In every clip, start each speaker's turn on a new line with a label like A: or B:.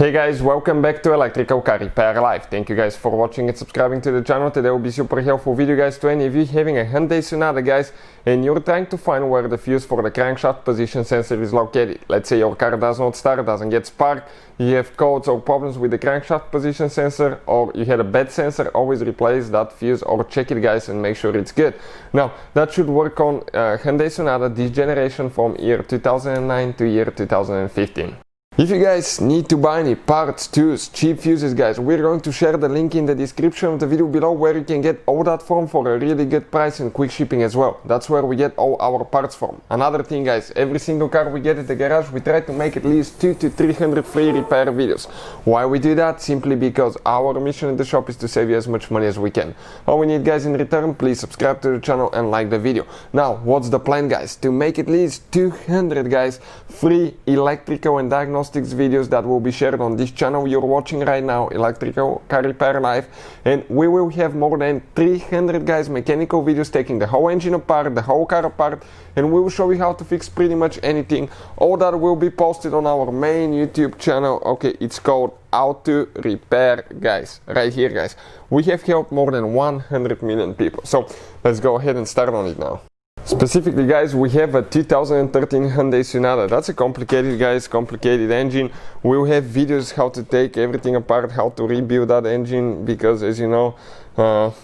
A: Hey guys, welcome back to Electrical Car Repair Live. Thank you guys for watching and subscribing to the channel. Today will be super helpful video guys to any of you having a Hyundai Sonata guys and you're trying to find where the fuse for the crankshaft position sensor is located. Let's say your car does not start, doesn't get spark, you have codes or problems with the crankshaft position sensor, or you had a bad sensor. Always replace that fuse or check it guys and make sure it's good. Now that should work on Hyundai Sonata this generation from year 2009 to year 2015. If you guys need to buy any parts, tools, cheap fuses guys, we're going to share the link in the description of the video below where you can get all that from for a really good price and quick shipping as well. That's where we get all our parts from. Another thing guys, every single car we get at the garage we try to make at least 200 to 300 free repair videos. Why we do that? Simply because our mission in the shop is to save you as much money as we can. All we need guys in return, please subscribe to the channel and like the video. Now what's the plan guys? To make at least 200 guys free electrical and diagnostic videos that will be shared on this channel you're watching right now, Electrical Car Repair Live, and we will have more than 300 guys mechanical videos taking the whole engine apart, the whole car apart, and we will show you how to fix pretty much anything. All that will be posted on our main YouTube channel. Okay, it's called How to Repair guys, right here guys. We have helped more than 100 million people, so let's go ahead and start on it now. Specifically guys, we have a 2013 Hyundai Sonata. That's a complicated guys, complicated engine. We'll have videos how to take everything apart, how to rebuild that engine, because as you know,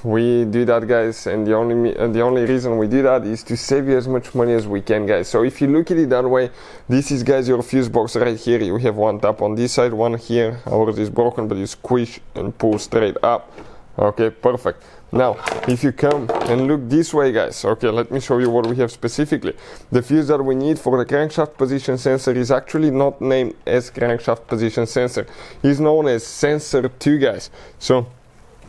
A: we do that guys, and the only reason we do that is to save you as much money as we can guys. So if you look at it that way, this is guys your fuse box right here. You have one tap on this side, one here. Ours is broken, but you squish and pull straight up. Okay, perfect. Now if you come and look this way guys, okay, let me show you what we have specifically. The fuse that we need for the crankshaft position sensor is actually not named as crankshaft position sensor. It's known as sensor 2 guys. So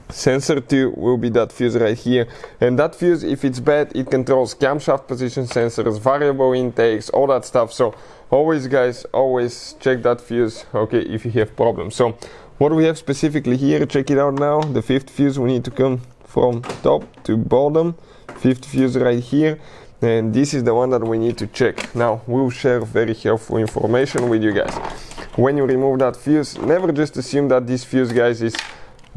A: sensor 2 will be that fuse right here, and that fuse, if it's bad, it controls camshaft position sensors, variable intakes, all that stuff. So always guys, always check that fuse, okay, if you have problems. So what we have specifically here, check it out now. The fifth fuse, we need to come from top to bottom, fifth fuse right here, and this is the one that we need to check. Now we'll share very helpful information with you guys. When you remove that fuse, never just assume that this fuse guys is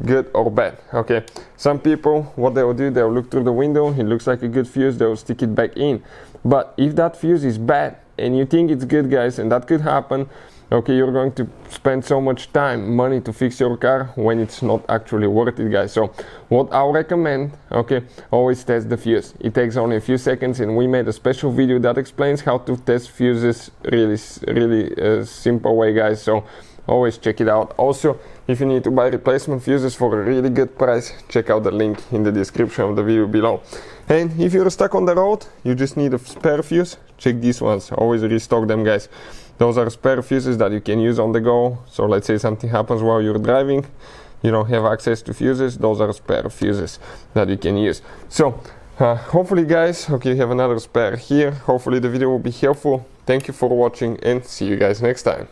A: good or bad. Okay, some people, what they will do, they'll look through the window, it looks like a good fuse, they'll stick it back in. But if that fuse is bad and you think it's good guys, and that could happen, okay, you're going to spend so much time, money to fix your car when it's not actually worth it guys. So what I'll recommend, okay, always test the fuse. It takes only a few seconds, and we made a special video that explains how to test fuses really simple way guys. So always check it out. Also, if you need to buy replacement fuses for a really good price, check out the link in the description of the video below. And if you're stuck on the road, you just need a spare fuse, check these ones. Always restock them guys. Those are spare fuses that you can use on the go. So let's say something happens while you're driving, you don't have access to fuses, those are spare fuses that you can use. So hopefully guys, okay, you have another spare here. Hopefully the video will be helpful. Thank you for watching and see you guys next time.